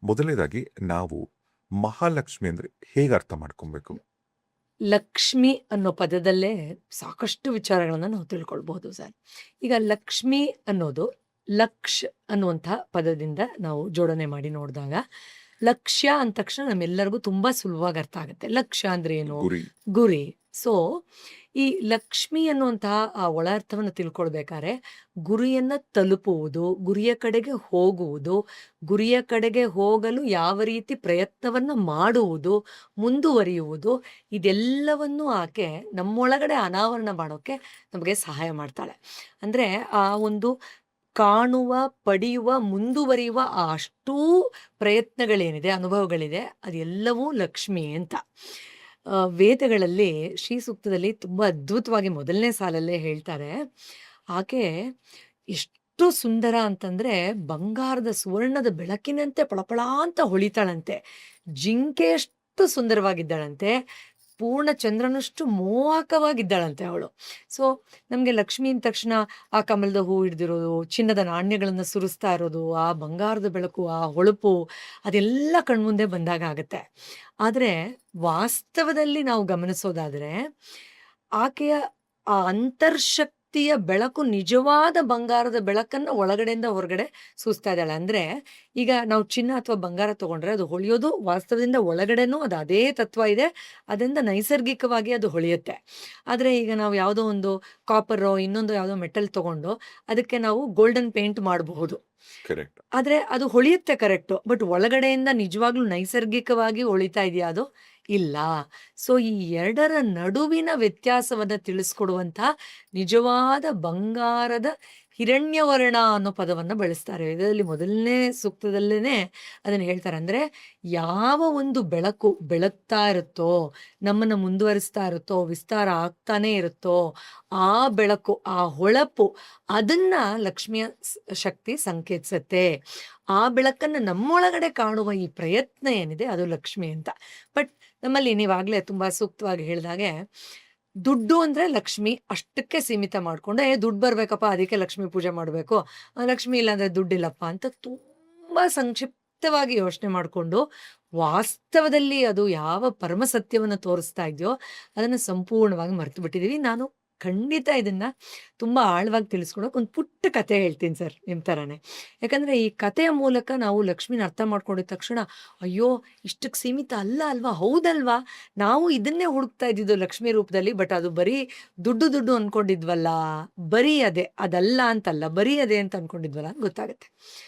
ಮೊದಲನೇದಾಗಿ ನಾವು ಮಹಾಲಕ್ಷ್ಮಿ ಅಂದ್ರೆ ಹೇಗೆ ಅರ್ಥ ಮಾಡ್ಕೊಬೇಕು? ಲಕ್ಷ್ಮಿ ಅನ್ನೋ ಪದದಲ್ಲೇ ಸಾಕಷ್ಟು ವಿಚಾರಗಳನ್ನ ನಾವು ತಿಳ್ಕೊಳ್ಬಹುದು ಸರ್. ಈಗ ಲಕ್ಷ್ಮಿ ಅನ್ನೋದು ಲಕ್ಷ್ ಅನ್ನುವಂಥ ಪದದಿಂದ ನಾವು ಜೋಡಣೆ ಮಾಡಿ ನೋಡಿದಾಗ, ಲಕ್ಷ್ಯ ಅಂದ ತಕ್ಷಣ ನಮ್ಮೆಲ್ಲರಿಗೂ ತುಂಬಾ ಸುಲಭವಾಗಿ ಅರ್ಥ ಆಗುತ್ತೆ. ಲಕ್ಷ್ಯ ಅಂದ್ರೆ ಏನು? ಗುರಿ. ಗುರಿ. ಸೊ, ಈ ಲಕ್ಷ್ಮಿ ಅನ್ನುವಂತಹ ಆ ಒಳ ಅರ್ಥವನ್ನು ತಿಳ್ಕೊಳ್ಬೇಕಾದ್ರೆ, ಗುರಿಯನ್ನ ತಲುಪುವುದು, ಗುರಿಯ ಕಡೆಗೆ ಹೋಗುವುದು, ಗುರಿಯ ಕಡೆಗೆ ಹೋಗಲು ಯಾವ ರೀತಿ ಪ್ರಯತ್ನವನ್ನ ಮಾಡುವುದು, ಮುಂದುವರಿಯುವುದು, ಇದೆಲ್ಲವನ್ನೂ ಆಕೆ ನಮ್ಮೊಳಗಡೆ ಅನಾವರಣ ಮಾಡೋಕೆ ನಮಗೆ ಸಹಾಯ ಮಾಡ್ತಾಳೆ. ಅಂದ್ರೆ ಆ ಒಂದು ಕಾಣುವ, ಪಡೆಯುವ, ಮುಂದುವರಿಯುವ ಆ ಅಷ್ಟೂ ಪ್ರಯತ್ನಗಳೇನಿದೆ, ಅನುಭವಗಳಿದೆ, ಅದೆಲ್ಲವೂ ಲಕ್ಷ್ಮಿ ಅಂತ. ವೇದಗಳಲ್ಲಿ ಶ್ರೀ ಸೂಕ್ತದಲ್ಲಿ ತುಂಬಾ ಅದ್ಭುತವಾಗಿ ಮೊದಲನೇ ಸಾಲಲ್ಲೇ ಹೇಳ್ತಾರೆ. ಆಕೆ ಎಷ್ಟು ಸುಂದರ ಅಂತಂದ್ರೆ, ಬಂಗಾರದ ಸುವರ್ಣದ ಬೆಳಕಿನಂತೆ ಫಳಫಳ ಅಂತ ಹೊಳಿತಾಳಂತೆ. ಜಿಂಕೆಯಷ್ಟು ಸುಂದರವಾಗಿದ್ದಾಳಂತೆ. ಪೂರ್ಣ ಚಂದ್ರನಷ್ಟು ಮೋಹಕವಾಗಿದ್ದಾಳಂತೆ ಅವಳು. ಸೊ, ನಮ್ಗೆ ಲಕ್ಷ್ಮಿ ಅಂದ ತಕ್ಷಣ ಆ ಕಮಲದ ಹೂ ಹಿಡ್ದಿರೋದು, ಚಿನ್ನದ ನಾಣ್ಯಗಳನ್ನ ಸುರಿಸ್ತಾ ಇರೋದು, ಆ ಬಂಗಾರದ ಬೆಳಕು, ಆ ಹೊಳಪು, ಅದೆಲ್ಲ ಕಣ್ಮುಂದೆ ಬಂದಾಗ ಆಗತ್ತೆ. ಆದ್ರೆ ವಾಸ್ತವದಲ್ಲಿ ನಾವು ಗಮನಿಸೋದಾದ್ರೆ, ಆಕೆಯ ಆ ಅಂತರ್ಶಕ್ತಿಯ ಬೆಳಕು ನಿಜವಾದ ಬಂಗಾರದ ಬೆಳಕನ್ನ ಒಳಗಡೆಯಿಂದ ಹೊರಗಡೆ ಸೂಸ್ತಾ ಇದ್ದಾಳೆ. ಅಂದ್ರೆ ಈಗ ನಾವು ಚಿನ್ನ ಅಥವಾ ಬಂಗಾರ ತಗೊಂಡ್ರೆ ಅದು ಹೊಳೆಯೋದು ವಾಸ್ತವದಿಂದ ಒಳಗಡೆನೂ ಅದು ಅದೇ ತತ್ವ ಇದೆ. ಅದರಿಂದ ನೈಸರ್ಗಿಕವಾಗಿ ಅದು ಹೊಳೆಯುತ್ತೆ. ಆದ್ರೆ ಈಗ ನಾವು ಯಾವುದೋ ಒಂದು ಕಾಪರೋ ಇನ್ನೊಂದು ಯಾವುದೋ ಮೆಟಲ್ ತಗೊಂಡು ಅದಕ್ಕೆ ನಾವು ಗೋಲ್ಡನ್ ಪೇಂಟ್ ಮಾಡಬಹುದು. ಕರೆಕ್ಟ್. ಆದ್ರೆ ಅದು ಹೊಳೆಯುತ್ತೆ ಕರೆಕ್ಟು. ಬಟ್ ಒಳಗಡೆಯಿಂದ ನಿಜವಾಗ್ಲೂ ನೈಸರ್ಗಿಕವಾಗಿ ಹೊಳಿತಾ ಇದೆಯಾ ಅದು? ಇಲ್ಲ. ಸೊ, ಈ ಎರಡರ ನಡುವಿನ ವ್ಯತ್ಯಾಸವನ್ನ ತಿಳಿಸ್ಕೊಡುವಂಥ ನಿಜವಾದ ಬಂಗಾರದ ಹಿರಣ್ಯವರ್ಣ ಅನ್ನೋ ಪದವನ್ನ ಬಳಸ್ತಾರೆ. ಇದರಲ್ಲಿ ಮೊದಲನೇ ಸೂಕ್ತದಲ್ಲೇನೆ ಅದನ್ನ ಹೇಳ್ತಾರೆ. ಅಂದ್ರೆ ಯಾವ ಒಂದು ಬೆಳಕು ಬೆಳಗ್ತಾ ಇರುತ್ತೋ, ನಮ್ಮನ್ನ ಮುಂದುವರಿಸ್ತಾ ಇರುತ್ತೋ, ವಿಸ್ತಾರ ಆಗ್ತಾನೆ ಇರುತ್ತೋ, ಆ ಬೆಳಕು, ಆ ಹೊಳಪು, ಅದನ್ನ ಲಕ್ಷ್ಮಿಯ ಶಕ್ತಿ ಸಂಕೇತಿಸತ್ತೆ. ಆ ಬೆಳಕನ್ನ ನಮ್ಮೊಳಗಡೆ ಕಾಣುವ ಈ ಪ್ರಯತ್ನ ಏನಿದೆ ಅದು ಲಕ್ಷ್ಮಿ ಅಂತ. ಬಟ್ ನಮ್ಮಲ್ಲಿ ನೀವಾಗ್ಲೇ ತುಂಬಾ ಸೂಕ್ತವಾಗಿ ಹೇಳ್ದಾಗೆ, ದುಡ್ಡು ಅಂದ್ರೆ ಲಕ್ಷ್ಮಿ ಅಷ್ಟಕ್ಕೆ ಸೀಮಿತ ಮಾಡ್ಕೊಂಡು, ದುಡ್ಡು ಬರ್ಬೇಕಪ್ಪ ಅದಕ್ಕೆ ಲಕ್ಷ್ಮಿ ಪೂಜೆ ಮಾಡ್ಬೇಕು, ಲಕ್ಷ್ಮಿ ಇಲ್ಲಾಂದ್ರೆ ದುಡ್ಡಿಲ್ಲಪ್ಪ ಅಂತ ತುಂಬಾ ಸಂಕ್ಷಿಪ್ತವಾಗಿ ಯೋಚನೆ ಮಾಡ್ಕೊಂಡು, ವಾಸ್ತವದಲ್ಲಿ ಅದು ಯಾವ ಪರಮ ಸತ್ಯವನ್ನ ತೋರಿಸ್ತಾ ಇದೆಯೋ ಅದನ್ನ ಸಂಪೂರ್ಣವಾಗಿ ಮರ್ತು ಬಿಟ್ಟಿದೀವಿ. ನಾನು ಖಂಡಿತ ಇದನ್ನ ತುಂಬಾ ಆಳವಾಗಿ ತಿಳಿಸ್ಕೊಡೋಕೆ ಒಂದು ಪುಟ್ಟ ಕತೆ ಹೇಳ್ತೀನಿ ಸರ್, ನಿಮ್ ತರಾನೇ. ಯಾಕಂದ್ರೆ ಈ ಕಥೆಯ ಮೂಲಕ ನಾವು ಲಕ್ಷ್ಮಿನ ಅರ್ಥ ಮಾಡ್ಕೊಂಡಿದ ತಕ್ಷಣ, ಅಯ್ಯೋ ಇಷ್ಟಕ್ಕೆ ಸೀಮಿತ ಅಲ್ಲ ಅಲ್ವಾ, ಹೌದಲ್ವಾ, ನಾವು ಇದನ್ನೇ ಹುಡುಕ್ತಾ ಇದ್ದಿದ್ದು ಲಕ್ಷ್ಮಿ ರೂಪದಲ್ಲಿ, ಬಟ್ ಅದು ಬರೀ ದುಡ್ಡು ದುಡ್ಡು ಅನ್ಕೊಂಡಿದ್ವಲ್ಲ, ಬರೀ ಅದೇ, ಅದಲ್ಲ ಅಂತಲ್ಲ, ಬರೀ ಅದೇ ಅಂತ ಅನ್ಕೊಂಡಿದ್ವಲ್ಲ ಅಂತ ಗೊತ್ತಾಗುತ್ತೆ.